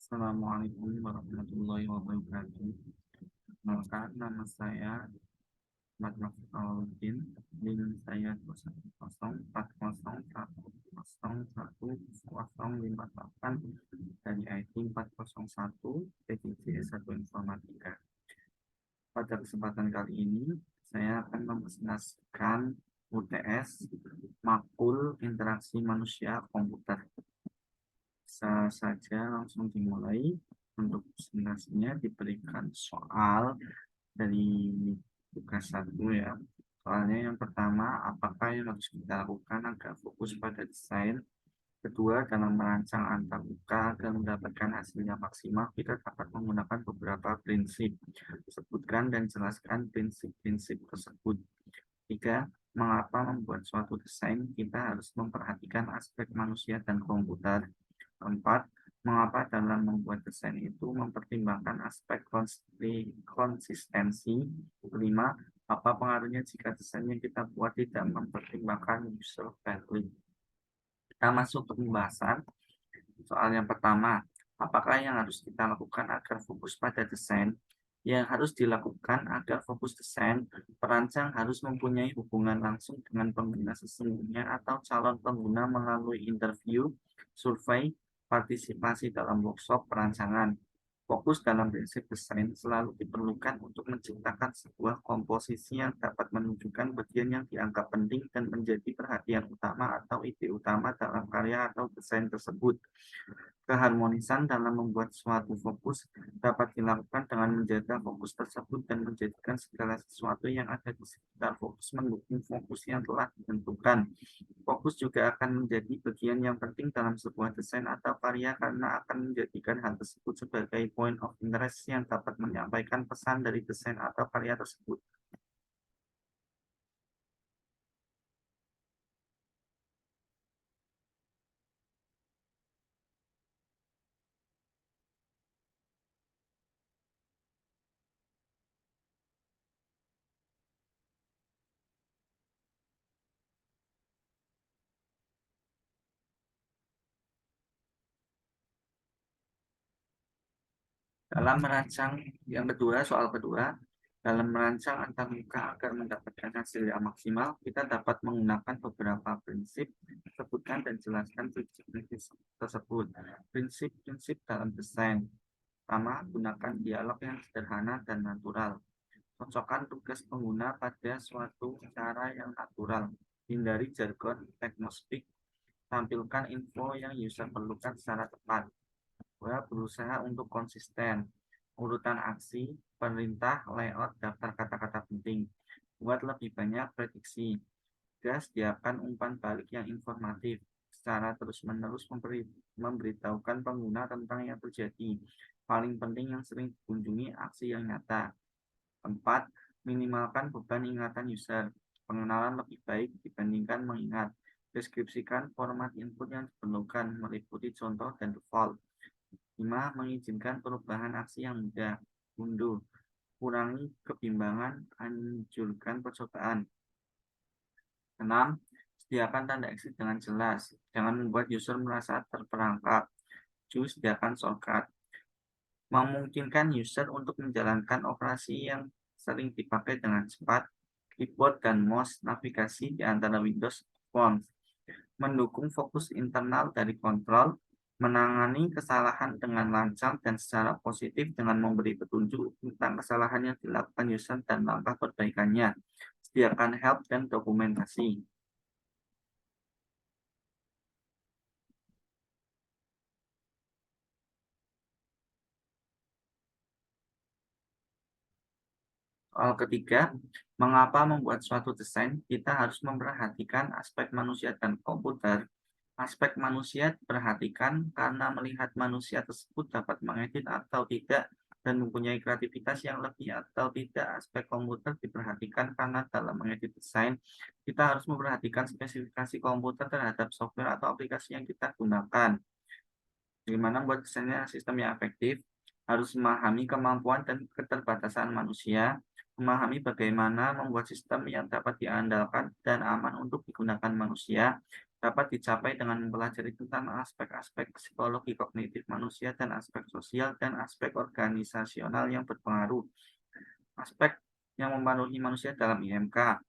Assalamualaikum warahmatullahi wabarakatuh. Perkenalkan, nama saya Ahmad Mahfud Awaludin. NIM saya 21040111008 dari IT 401 PTJ 1 Informatika. Pada kesempatan kali ini, saya akan mempresentasikan UTS Makul Interaksi Manusia Komputer. Bisa saja langsung dimulai. Untuk presentasinya diberikan soal dari tugas 1 ya. Soalnya yang pertama, apakah yang harus kita lakukan agar fokus pada desain? Kedua, dalam merancang antarmuka agar mendapatkan hasilnya maksimal, kita dapat menggunakan beberapa prinsip. Sebutkan dan jelaskan prinsip-prinsip tersebut. Tiga, mengapa membuat suatu desain kita harus memperhatikan aspek manusia dan komputer. Keempat, mengapa dalam membuat desain itu mempertimbangkan aspek konsistensi. Kelima, apa pengaruhnya jika desain yang kita buat tidak mempertimbangkan user friendly. Kita masuk ke pembahasan. Soal yang pertama, apakah yang harus kita lakukan agar fokus pada desain? Yang harus dilakukan agar fokus desain, perancang harus mempunyai hubungan langsung dengan pengguna sesungguhnya atau calon pengguna melalui interview, survei, partisipasi dalam workshop perancangan. Fokus dalam prinsip desain selalu diperlukan untuk menciptakan sebuah komposisi yang dapat menunjukkan bagian yang dianggap penting dan menjadi perhatian utama atau ide utama dalam karya atau desain tersebut. Keharmonisan dalam membuat suatu fokus dapat dilakukan dengan menjaga fokus tersebut dan menjadikan segala sesuatu yang ada di sekitar fokus mendukung fokus yang telah ditentukan. Fokus juga akan menjadi bagian yang penting dalam sebuah desain atau karya karena akan menjadikan hal tersebut sebagai point of interest yang dapat menyampaikan pesan dari desain atau karya tersebut. Dalam merancang yang kedua, soal kedua, dalam merancang antarmuka agar mendapatkan hasil yang maksimal, kita dapat menggunakan beberapa prinsip. Sebutkan dan jelaskan prinsip-prinsip tersebut. Prinsip-prinsip dalam desain. Pertama, gunakan dialog yang sederhana dan natural. Cocokkan tugas pengguna pada suatu cara yang natural. Hindari jargon, teknospeak. Tampilkan info yang user perlukan secara tepat. Berusaha untuk konsisten. Urutan aksi, perintah, layout, daftar kata-kata penting. Buat lebih banyak prediksi. Sediakan umpan balik yang informatif. Secara terus-menerus memberitahukan pengguna tentang yang terjadi. Paling penting yang sering dikunjungi aksi yang nyata. 4. Minimalkan beban ingatan user. Pengenalan lebih baik dibandingkan mengingat. Deskripsikan format input yang diperlukan meliputi contoh dan default. 5. Mengizinkan perubahan aksi yang mudah. Unduh. Kurangi kebimbangan, anjurkan percobaan. 6. Sediakan tanda exit dengan jelas. Jangan membuat user merasa terperangkap. 7. Sediakan shortcut. Memungkinkan user untuk menjalankan operasi yang sering dipakai dengan cepat, keyboard dan mouse navigasi di antara Windows phone. Mendukung fokus internal dari kontrol, menangani kesalahan dengan lancar dan secara positif dengan memberi petunjuk tentang kesalahan yang dilakukan user dan langkah perbaikannya. Sediakan help dan dokumentasi. Soal ketiga, mengapa membuat suatu desain kita harus memperhatikan aspek manusia dan komputer. Aspek manusia diperhatikan karena melihat manusia tersebut dapat mengedit atau tidak dan mempunyai kreativitas yang lebih atau tidak. Aspek komputer diperhatikan karena dalam mengedit desain, kita harus memperhatikan spesifikasi komputer terhadap software atau aplikasi yang kita gunakan. Bagaimana membuat desainnya sistem yang efektif? Harus memahami kemampuan dan keterbatasan manusia, Memahami bagaimana membuat sistem yang dapat diandalkan dan aman untuk digunakan manusia dapat dicapai dengan mempelajari tentang aspek-aspek psikologi kognitif manusia dan aspek sosial dan aspek organisasional yang berpengaruh. Aspek yang mempengaruhi manusia dalam IMK.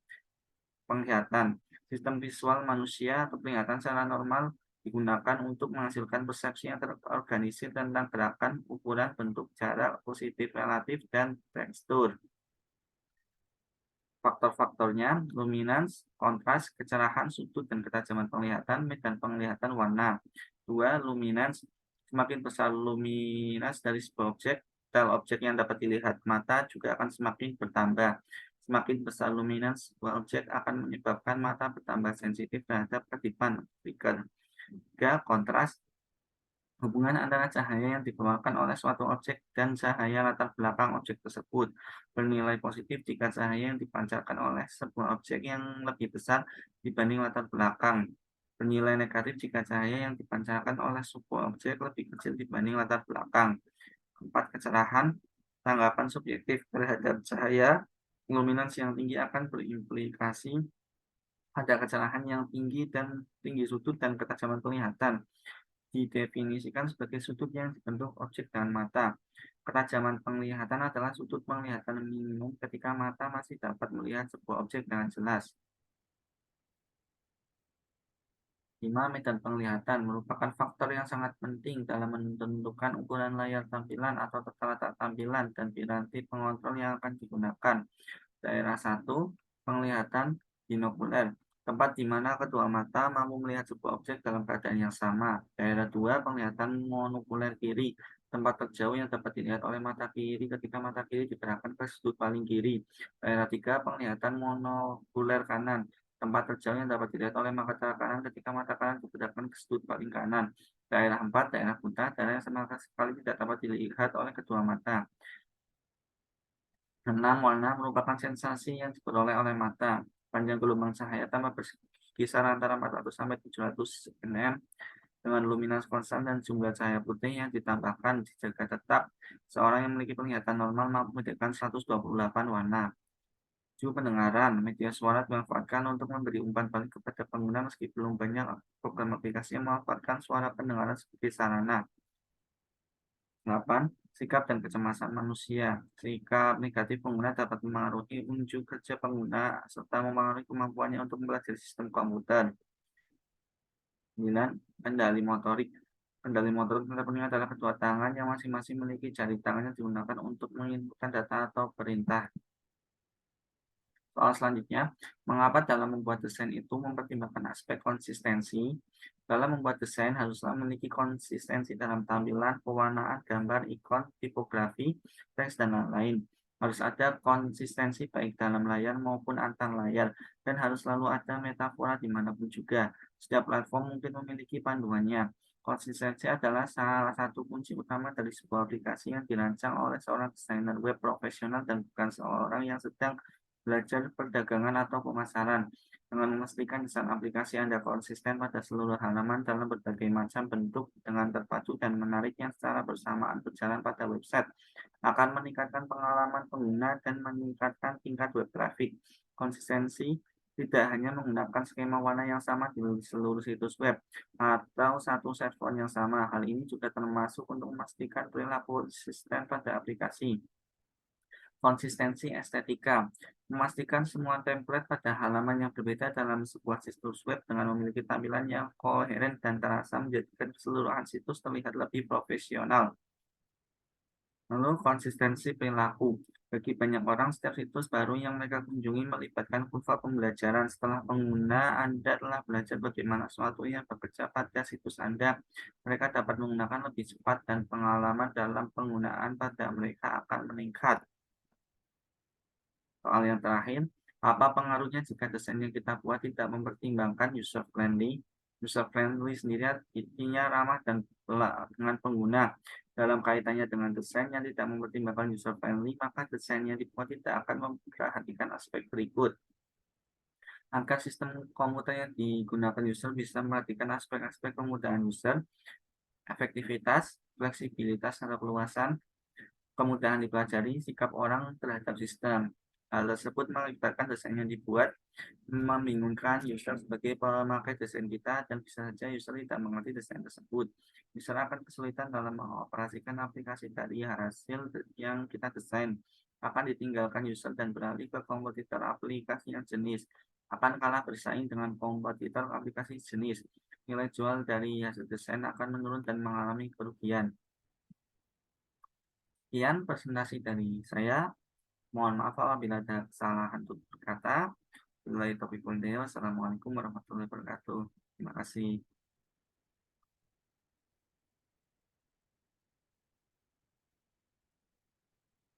Penglihatan. Sistem visual manusia atau penglihatan secara normal digunakan untuk menghasilkan persepsi yang terorganisir tentang gerakan, ukuran, bentuk, jarak, positif, relatif, dan tekstur. Faktor-faktornya, luminance, kontras, kecerahan, sudut, dan ketajaman penglihatan, medan penglihatan warna. 2. Luminance. Semakin besar luminance dari sebuah objek, detail objek yang dapat dilihat mata juga akan semakin bertambah. Semakin besar luminance sebuah objek akan menyebabkan mata bertambah sensitif terhadap kedipan, trigger. 3. Kontras. Hubungan antara cahaya yang dikeluarkan oleh suatu objek dan cahaya latar belakang objek tersebut bernilai positif jika cahaya yang dipancarkan oleh sebuah objek yang lebih besar dibanding latar belakang. Bernilai negatif jika cahaya yang dipancarkan oleh sebuah objek lebih kecil dibanding latar belakang. 4. Kecerahan. Tanggapan subjektif terhadap cahaya luminance yang tinggi akan berimplikasi pada kecerahan yang tinggi dan tinggi sudut dan ketajaman penglihatan didefinisikan sebagai sudut yang dibentuk objek dengan mata. Ketajaman penglihatan adalah sudut penglihatan minimum ketika mata masih dapat melihat sebuah objek dengan jelas. 5. Medan penglihatan merupakan faktor yang sangat penting dalam menentukan ukuran layar tampilan atau tata letak tampilan dan piranti pengontrol yang akan digunakan. Daerah 1. Penglihatan binokuler, tempat di mana kedua mata mampu melihat sebuah objek dalam keadaan yang sama. Daerah 2. Penglihatan monokuler kiri, tempat terjauh yang dapat dilihat oleh mata kiri ketika mata kiri digerakkan ke sudut paling kiri. Daerah 3. Penglihatan monokuler kanan, tempat terjauh yang dapat dilihat oleh mata kanan ketika mata kanan digerakkan ke sudut paling kanan. Daerah 4. Daerah buta, daerah yang sama sekali tidak dapat dilihat oleh kedua mata. 6. Warna merupakan sensasi yang diperoleh oleh mata. Panjang gelombang cahaya tanpa berkisar antara 400 sampai 700 nm dengan luminance konstan dan jumlah cahaya putih yang ditambahkan dijaga tetap. Seorang yang memiliki penglihatan normal mampu membedakan 128 warna. 7. Pendengaran. Media suara dimanfaatkan untuk memberi umpan balik kepada pengguna meski belum banyak program aplikasi yang memanfaatkan suara pendengaran sebagai sarana. 8. Sikap dan kecemasan manusia. Sikap negatif pengguna dapat memengaruhi unjuk kerja pengguna serta mempengaruhi kemampuannya untuk mempelajari sistem komputer. 9. Kendali motorik. Kendali motorik pada pengguna adalah kedua tangan yang masing-masing memiliki jari tangan yang digunakan untuk menginputkan data atau perintah. Soal selanjutnya, mengapa dalam membuat desain itu mempertimbangkan aspek konsistensi? Dalam membuat desain haruslah memiliki konsistensi dalam tampilan, pewarnaan, gambar, ikon, tipografi, teks, dan lain-lain. Harus ada konsistensi baik dalam layar maupun antar layar, dan harus selalu ada metafora dimanapun juga. Setiap platform mungkin memiliki panduannya. Konsistensi adalah salah satu kunci utama dari sebuah aplikasi yang dirancang oleh seorang desainer web profesional dan bukan seorang yang sedang belajar perdagangan atau pemasaran. Dengan memastikan desain aplikasi Anda konsisten pada seluruh halaman dalam berbagai macam bentuk dengan terpadu dan menarik yang secara bersamaan berjalan pada website, akan meningkatkan pengalaman pengguna dan meningkatkan tingkat web traffic. Konsistensi tidak hanya menggunakan skema warna yang sama di seluruh situs web atau satu set font yang sama. Hal ini juga termasuk untuk memastikan perilaku konsisten pada aplikasi. Konsistensi estetika memastikan semua template pada halaman yang berbeda dalam sebuah situs web dengan memiliki tampilan yang koheren dan terasa menjadikan keseluruhan situs terlihat lebih profesional. Lalu konsistensi perilaku. Bagi banyak orang, setiap situs baru yang mereka kunjungi melibatkan kurva pembelajaran. Setelah pengguna Anda telah belajar bagaimana sesuatu yang bekerja pada situs Anda, mereka dapat menggunakan lebih cepat dan pengalaman dalam penggunaan pada mereka akan meningkat. Soal yang terakhir, apa pengaruhnya jika desain yang kita buat tidak mempertimbangkan user friendly? User friendly sendiri artinya ramah dan dengan pengguna. Dalam kaitannya dengan desain yang tidak mempertimbangkan user friendly, maka desain yang dibuat tidak akan memperhatikan aspek berikut. Agar sistem komputer yang digunakan user bisa memperhatikan aspek-aspek kemudahan user, efektivitas, fleksibilitas, dan keluasan, kemudahan dipelajari, sikap orang terhadap sistem. Hal tersebut mengakibatkan desain yang dibuat membingungkan user sebagai pemakai desain kita dan bisa saja user tidak mengerti desain tersebut. User akan kesulitan dalam mengoperasikan aplikasi dari hasil yang kita desain. Akan ditinggalkan user dan beralih ke kompetitor aplikasi yang jenis. Akan kalah bersaing dengan kompetitor aplikasi jenis. Nilai jual dari hasil desain akan menurun dan mengalami kerugian. Sekian presentasi dari saya. Mohon maaf apabila ada kesalahan tutur kata. Wassalamualaikum warahmatullahi wabarakatuh. Terima kasih.